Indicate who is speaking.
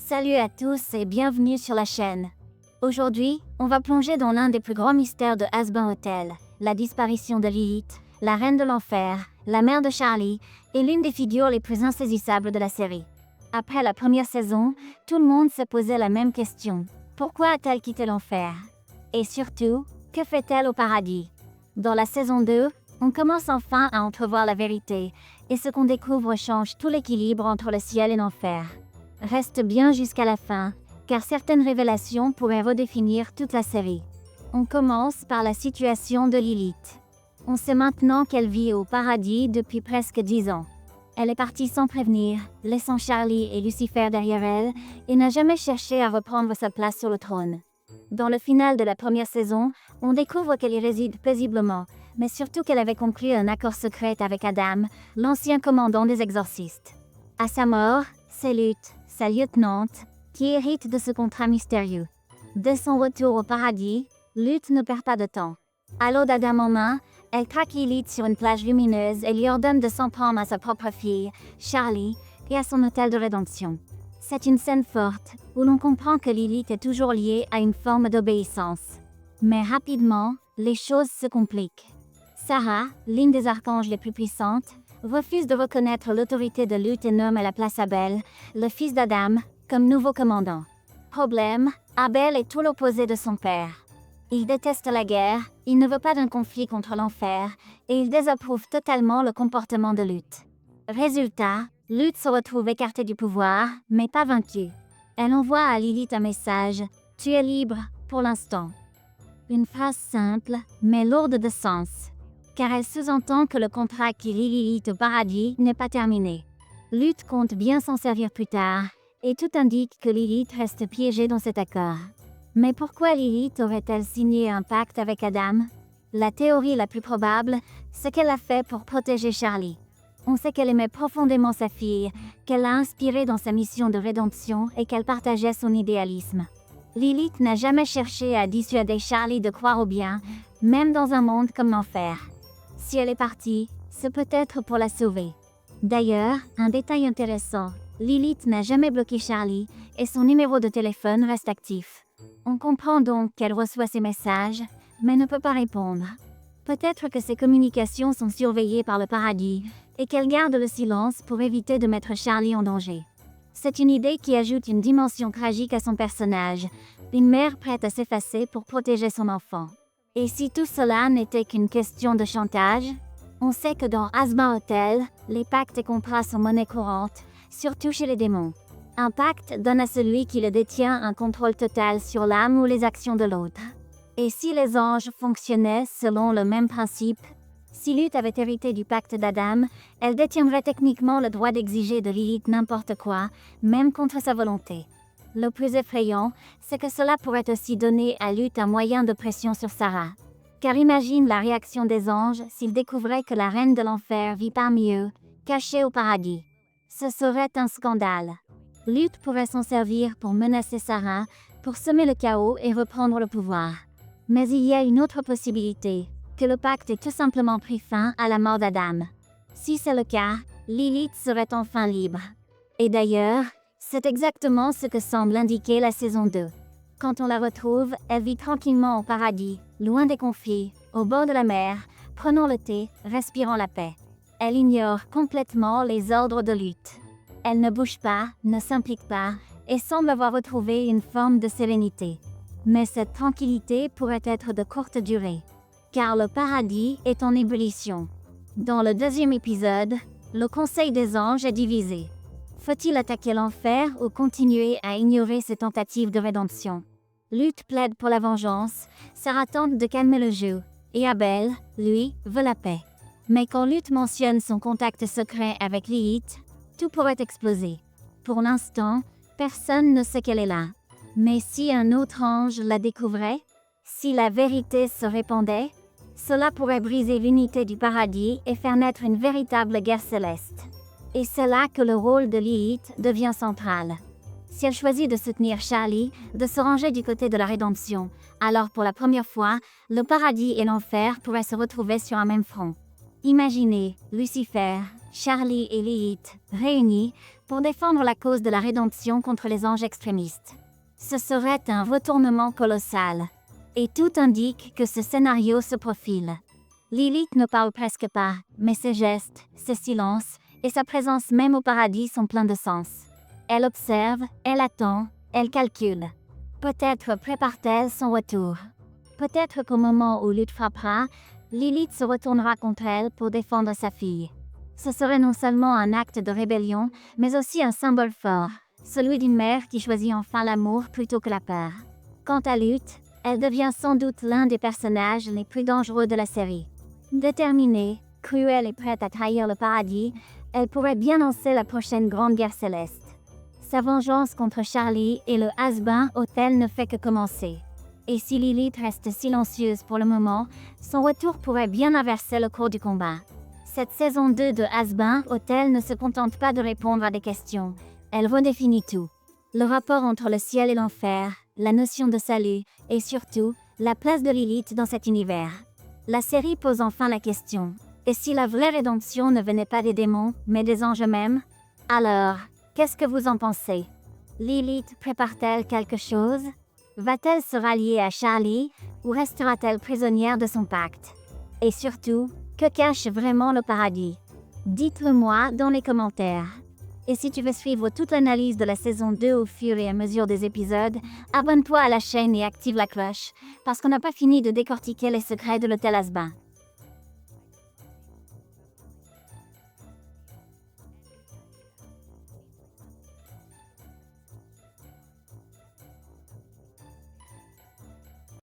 Speaker 1: Salut à tous et bienvenue sur la chaîne. Aujourd'hui, on va plonger dans l'un des plus grands mystères de Hazbin Hotel, la disparition de Lilith, la reine de l'enfer, la mère de Charlie et l'une des figures les plus insaisissables de la série. Après la première saison, tout le monde se posait la même question. Pourquoi a-t-elle quitté l'enfer? Et surtout, que fait-elle au paradis? Dans la saison 2, on commence enfin à entrevoir la vérité, et ce qu'on découvre change tout l'équilibre entre le ciel et l'enfer. Reste bien jusqu'à la fin, car certaines révélations pourraient redéfinir toute la série. On commence par la situation de Lilith. On sait maintenant qu'elle vit au paradis depuis presque 10 ans. Elle est partie sans prévenir, laissant Charlie et Lucifer derrière elle, et n'a jamais cherché à reprendre sa place sur le trône. Dans le final de la première saison, on découvre qu'elle y réside paisiblement, mais surtout qu'elle avait conclu un accord secret avec Adam, l'ancien commandant des exorcistes. À sa mort, c'est Luth, sa lieutenante, qui hérite de ce contrat mystérieux. Dès son retour au paradis, Luth ne perd pas de temps. À l'eau d'Adam en main, elle traque Lilith sur une plage lumineuse et lui ordonne de s'en prendre à sa propre fille, Charlie, et à son hôtel de rédemption. C'est une scène forte, où l'on comprend que Lilith est toujours liée à une forme d'obéissance. Mais rapidement, les choses se compliquent. Sarah, l'une des archanges les plus puissantes, refuse de reconnaître l'autorité de Luth et nomme à la place Abel, le fils d'Adam, comme nouveau commandant. Problème, Abel est tout l'opposé de son père. Il déteste la guerre, il ne veut pas d'un conflit contre l'enfer, et il désapprouve totalement le comportement de Luth. Résultat, Luth se retrouve écartée du pouvoir, mais pas vaincue. Elle envoie à Lilith un message « Tu es libre, pour l'instant ». Une phrase simple, mais lourde de sens, car elle sous-entend que le contrat qui lie Lilith au paradis n'est pas terminé. Luth compte bien s'en servir plus tard, et tout indique que Lilith reste piégée dans cet accord. Mais pourquoi Lilith aurait-elle signé un pacte avec Adam? La théorie la plus probable, c'est qu'elle l'a fait pour protéger Charlie. On sait qu'elle aimait profondément sa fille, qu'elle l'a inspirée dans sa mission de rédemption et qu'elle partageait son idéalisme. Lilith n'a jamais cherché à dissuader Charlie de croire au bien, même dans un monde comme l'enfer. Si elle est partie, c'est peut-être pour la sauver. D'ailleurs, un détail intéressant, Lilith n'a jamais bloqué Charlie et son numéro de téléphone reste actif. On comprend donc qu'elle reçoit ses messages, mais ne peut pas répondre. Peut-être que ses communications sont surveillées par le paradis et qu'elle garde le silence pour éviter de mettre Charlie en danger. C'est une idée qui ajoute une dimension tragique à son personnage, une mère prête à s'effacer pour protéger son enfant. Et si tout cela n'était qu'une question de chantage? On sait que dans Hazbin Hotel, les pactes et contrats sont monnaie courante, surtout chez les démons. Un pacte donne à celui qui le détient un contrôle total sur l'âme ou les actions de l'autre. Et si les anges fonctionnaient selon le même principe? Si Luth avait hérité du pacte d'Adam, elle détiendrait techniquement le droit d'exiger de Lilith n'importe quoi, même contre sa volonté. Le plus effrayant, c'est que cela pourrait aussi donner à Luth un moyen de pression sur Sarah. Car imagine la réaction des anges s'ils découvraient que la reine de l'enfer vit parmi eux, cachée au paradis. Ce serait un scandale. Luth pourrait s'en servir pour menacer Sarah, pour semer le chaos et reprendre le pouvoir. Mais il y a une autre possibilité, que le pacte ait tout simplement pris fin à la mort d'Adam. Si c'est le cas, Lilith serait enfin libre. Et d'ailleurs, c'est exactement ce que semble indiquer la saison 2. Quand on la retrouve, elle vit tranquillement au paradis, loin des conflits, au bord de la mer, prenant le thé, respirant la paix. Elle ignore complètement les ordres de Luth. Elle ne bouge pas, ne s'implique pas, et semble avoir retrouvé une forme de sérénité. Mais cette tranquillité pourrait être de courte durée, car le paradis est en ébullition. Dans le deuxième épisode, le Conseil des anges est divisé. Faut-il attaquer l'enfer ou continuer à ignorer ses tentatives de rédemption? Luth plaide pour la vengeance, Sarah tente de calmer le jeu, et Abel, lui, veut la paix. Mais quand Luth mentionne son contact secret avec Lilith, tout pourrait exploser. Pour l'instant, personne ne sait qu'elle est là. Mais si un autre ange la découvrait, si la vérité se répandait, cela pourrait briser l'unité du paradis et faire naître une véritable guerre céleste. Et c'est là que le rôle de Lilith devient central. Si elle choisit de soutenir Charlie, de se ranger du côté de la rédemption, alors pour la première fois, le paradis et l'enfer pourraient se retrouver sur un même front. Imaginez Lucifer, Charlie et Lilith réunis, pour défendre la cause de la rédemption contre les anges extrémistes. Ce serait un retournement colossal. Et tout indique que ce scénario se profile. Lilith ne parle presque pas, mais ses gestes, ses silences et sa présence même au paradis sont pleins de sens. Elle observe, elle attend, elle calcule. Peut-être prépare-t-elle son retour. Peut-être qu'au moment où Luth frappera, Lilith se retournera contre elle pour défendre sa fille. Ce serait non seulement un acte de rébellion, mais aussi un symbole fort, celui d'une mère qui choisit enfin l'amour plutôt que la peur. Quant à Luth, elle devient sans doute l'un des personnages les plus dangereux de la série. Déterminée, cruelle et prête à trahir le paradis, elle pourrait bien lancer la prochaine grande guerre céleste. Sa vengeance contre Charlie et le Has-Been Hotel ne fait que commencer. Et si Lilith reste silencieuse pour le moment, son retour pourrait bien inverser le cours du combat. Cette saison 2 de Has-Been Hotel ne se contente pas de répondre à des questions, elle redéfinit tout. Le rapport entre le ciel et l'enfer, la notion de salut, et surtout, la place de Lilith dans cet univers. La série pose enfin la question, et si la vraie rédemption ne venait pas des démons, mais des anges eux-mêmes? Alors, qu'est-ce que vous en pensez? Lilith prépare-t-elle quelque chose? Va-t-elle se rallier à Charlie, ou restera-t-elle prisonnière de son pacte? Et surtout, que cache vraiment le paradis? Dites-le moi dans les commentaires. Et si tu veux suivre toute l'analyse de la saison 2 au fur et à mesure des épisodes, abonne-toi à la chaîne et active la cloche, parce qu'on n'a pas fini de décortiquer les secrets de l'hôtel Has-Been.